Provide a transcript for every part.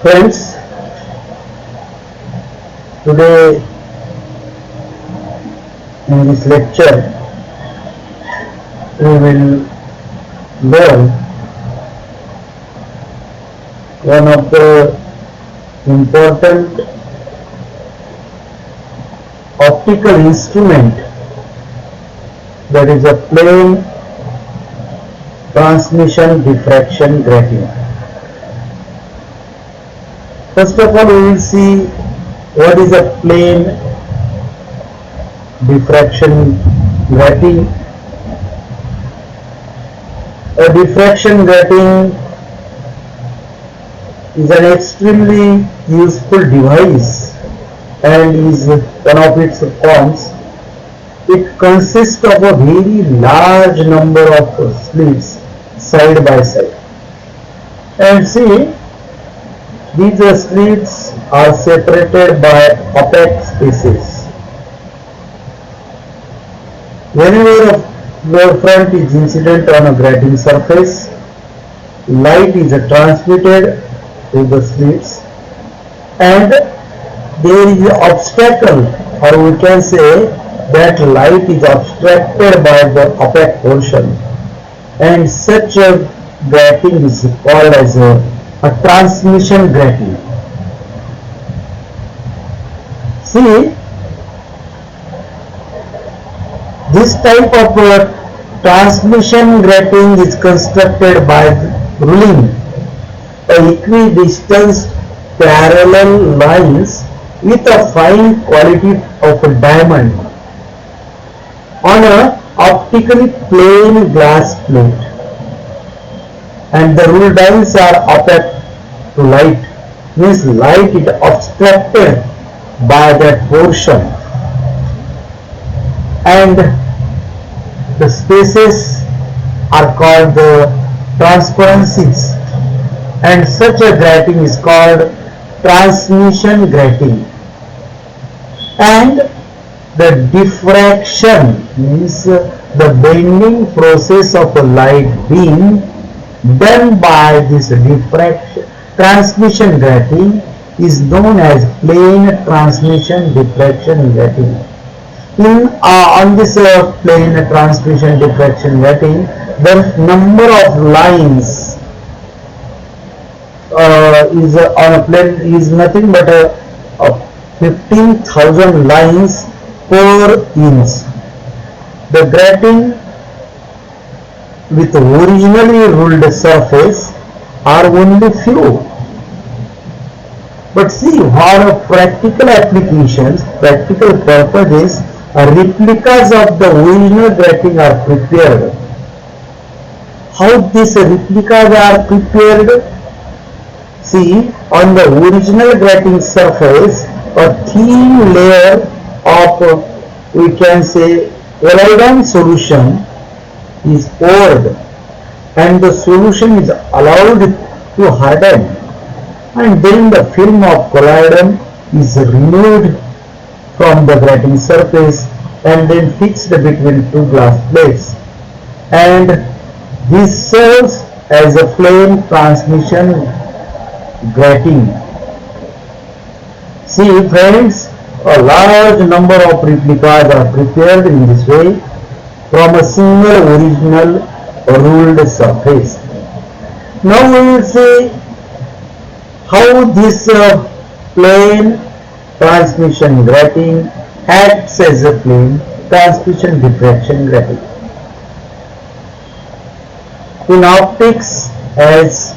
Friends, today in this lecture we will learn one of the important optical instrument, that is a plane transmission diffraction grating. First of all, we will see what is a plane diffraction grating. A diffraction grating is an extremely useful device and is one of its forms. It consists of a very large number of slits side by side. And see, these slits are separated by opaque spaces. Whenever a wavefront is incident on a grating surface, light is transmitted through the slits and there is an obstacle, or we can say that light is obstructed by the opaque portion, and such a grating is called as a transmission grating. See, this type of transmission grating is constructed by ruling equidistant parallel lines with a fine quality of a diamond on a optically plane glass plate, and the ruled lines are opaque to light, means light is obstructed by that portion, and the spaces are called the transparencies, and such a grating is called transmission grating. And the diffraction means the bending process of a light beam done by this diffraction transmission grating is known as plane transmission diffraction grating. On this plane transmission diffraction grating, the number of lines is on a plane is nothing but 15,000 lines per inch. The grating with originally ruled surface are only few. But see, for practical applications, practical purposes, replicas of the original grating are prepared. How these replicas are prepared? See, on the original grating surface, a thin layer of, we can say, collidon solution is poured, and the solution is allowed to harden, and then the film of collidon is removed from the grating surface and then fixed between two glass plates, and this serves as a flame transmission grating. See friends, a large number of replicas are prepared in this way from a single original ruled surface. Now we will see how this plane transmission grating acts as a plane transmission diffraction grating. In optics, as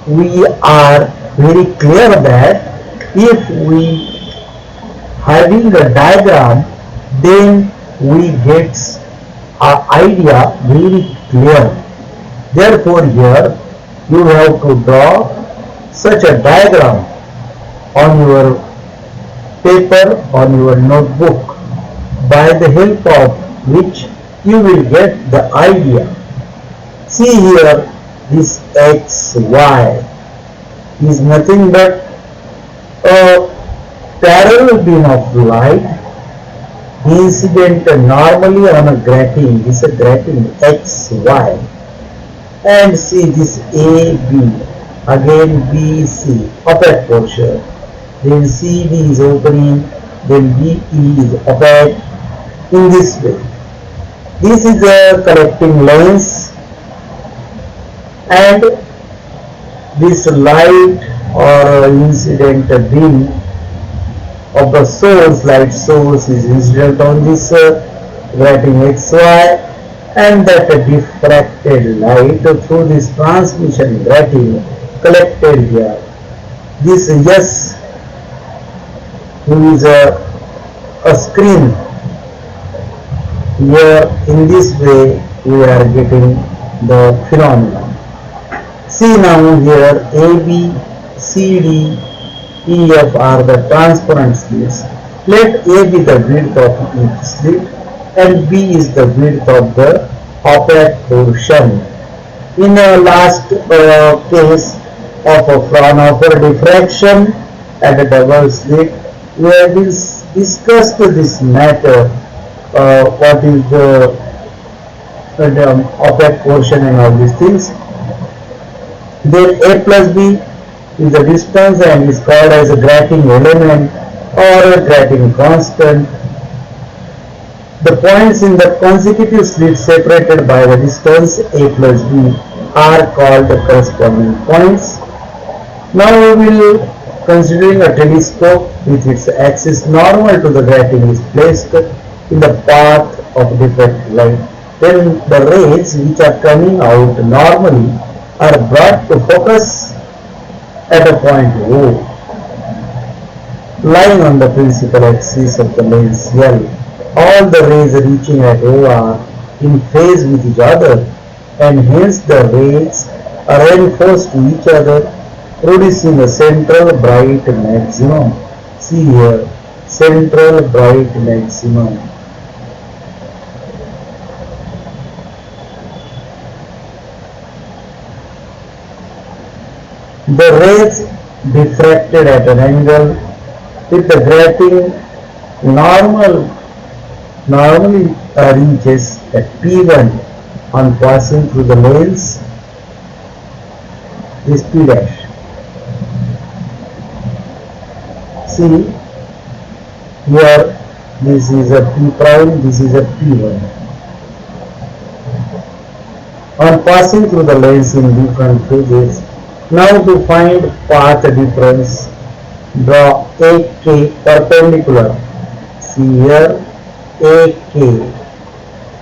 we are very clear that if we having a diagram, then we get our idea very clear. Therefore here you have to draw such a diagram on your paper, on your notebook, by the help of which you will get the idea. See here, this XY is nothing but a parallel beam of light incident normally on a grating. This is a grating XY, and see this AB. again BC opaque portion, then CD is opening, then BE is opaque. In this way, this is a collecting lens, and this light or incident beam of the source, light source, is incident on this grating XY, and that diffracted light through this transmission grating collected here. This S, who is a screen, here in this way we are getting the phenomenon. See now here AB, CD, EF are the transparent slits. Let A be the width of each slit and B is the width of the opaque portion. In the last case of a Fraunhofer diffraction at a double slit, we have discussed this matter, what is the opaque portion and all these things. Then A plus B is the distance and is called as a grating element or a grating constant. The points in the consecutive slits separated by the distance A plus B are called the corresponding points. Now we will, considering a telescope with its axis normal to the grating is placed in the path of diffracted light, then the rays which are coming out normally are brought to focus at a point O, lying on the principal axis of the lens L. All the rays reaching at O are in phase with each other, and hence the rays are reinforced to each other, producing a central bright maximum. See here, central bright maximum. The rays diffracted at an angle with the grating normally reaches at P1 on passing through the lens, this P dash. See here, this is a P prime, this is a P1. On passing through the lens in different phases. Now to find path difference, draw AK perpendicular. See here, AK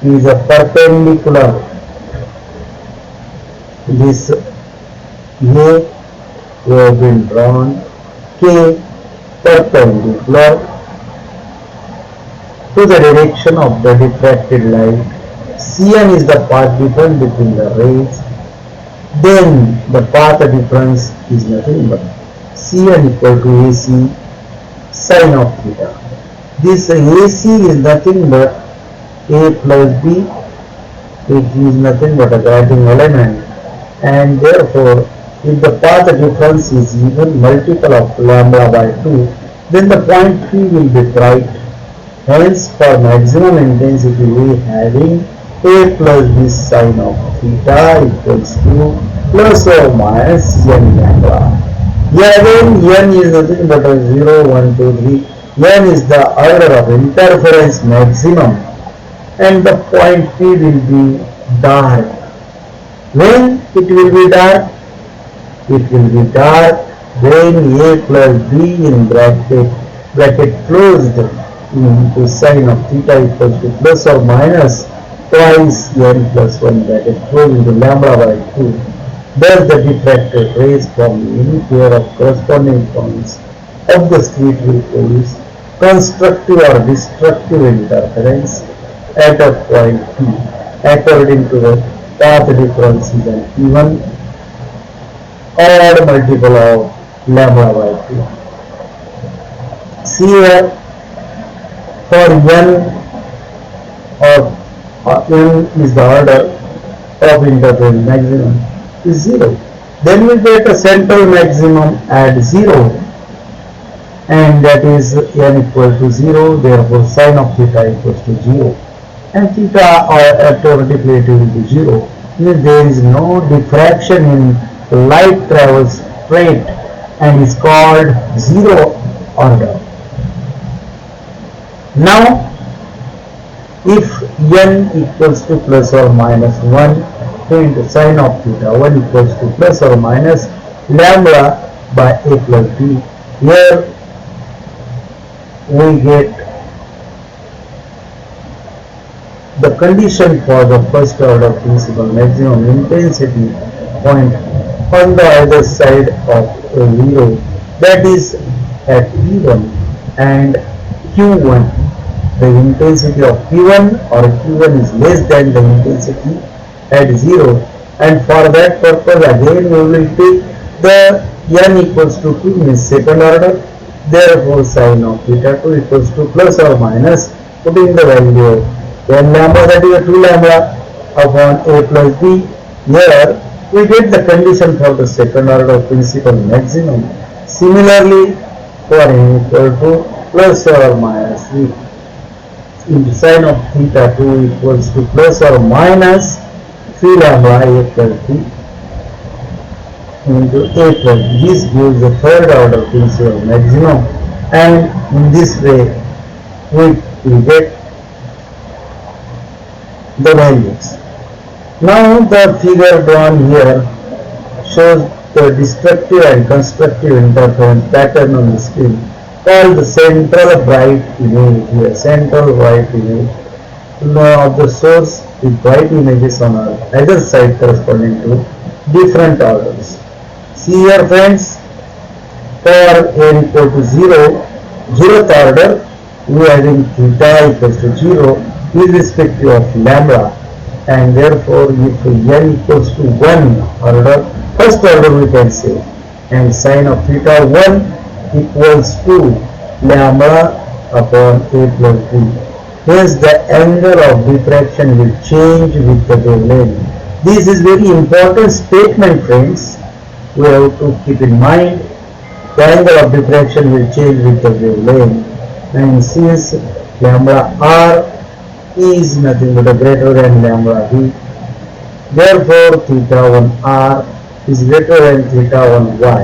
is a perpendicular. This A we have been drawn, K perpendicular to the direction of the diffracted light. Cn is the path difference between the rays. Then the path difference is nothing but Cn equal to AC sine of theta. This AC is nothing but A plus B, which is nothing but a grating element, and therefore if the path difference is even multiple of lambda by 2, then the point P will be bright. Hence for maximum intensity we having A plus B sine of theta equals to plus or minus n lambda. Here again n is nothing but a 0, 1, 2, 3. N is the order of interference maximum, and the point P will be dark. When it will be dark? It will be dark when A plus B in bracket closed into sine of theta equals to plus or minus twice n plus 1 bracket closed into lambda by 2. Thus the diffracted rays from any pair of corresponding points of the slit will produce constructive or destructive interference at a point P according to the path difference is an even odd multiple of lambda by 2. See here, for n is the order of interference maximum is 0. Then we get a central maximum at 0, and that is n equal to 0, therefore sine of theta equals to 0, and theta or theoretically it will be 0. There is no diffraction in light travels straight and is called zero order. Now, if n equals to plus or minus 1 into sine of theta 1 equals to plus or minus lambda by a plus b, here we get the condition for the first order principal maximum intensity point on the other side of a zero, that is at P1 and Q1. The intensity of P1 or Q1 is less than the intensity at 0, and for that purpose again we will take the n equals to 2 means second order, therefore sine of theta 2 equals to plus or minus, putting the value of n lambda, that is 2 lambda upon a plus b. Here we get the condition for the second order principal maximum. Similarly, for n equal to plus or minus 3 into sine of theta 2 equals to plus or minus 3 lambda a plus b into a plus b. This gives the third order principal maximum, and in this way we get the values. Now the figure drawn here shows the destructive and constructive interference pattern on the screen, called the central bright image here. Central bright image of the source with bright images on either side corresponding to different orders. See here friends, for n equal to 0, 0th order, we are having theta equals to 0 irrespective of lambda, and therefore if n equals to 1 order, first order we can say, and sine of theta 1 equals to lambda upon a plus b. Hence the angle of diffraction will change with the wavelength. This is very important statement friends. We have to keep in mind the angle of diffraction will change with the wavelength, and since lambda r is nothing but a greater than lambda b, therefore theta 1 r is greater than theta 1 y.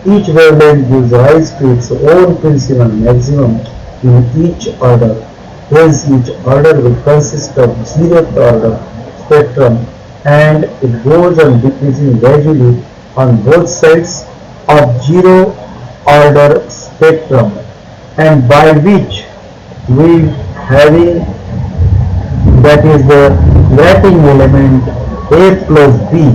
Each wavelength gives rise to its own principal maximum in each order. Hence each order will consist of 0th order spectrum, and it goes on decreasing gradually on both sides of 0 order spectrum, and by which we having, that is the grating element a plus b,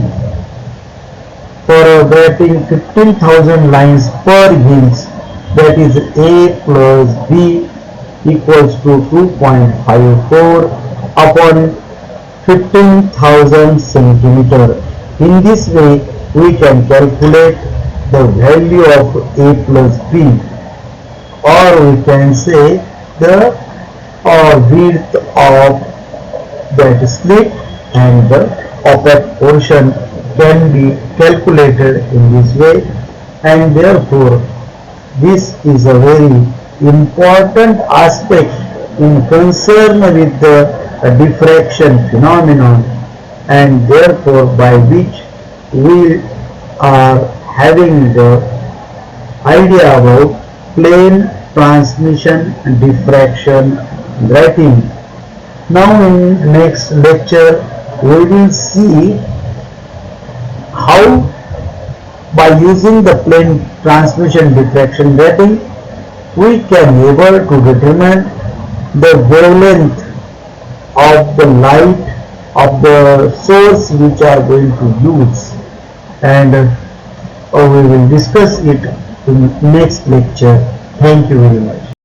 for grating 15,000 lines per inch, that is a plus b equals to 2.54 upon 15,000 centimeter. In this way we can calculate the value of a plus b, or we can say the width of that slit, and the opaque portion can be calculated in this way, and therefore this is a very important aspect in concern with the diffraction phenomenon, and therefore by which we are having the idea about plane transmission diffraction grating. Now in next lecture we will see how by using the plane transmission diffraction grating we can able to determine the wavelength of the light of the source which are going to use, and we will discuss it in next lecture. Thank you very much.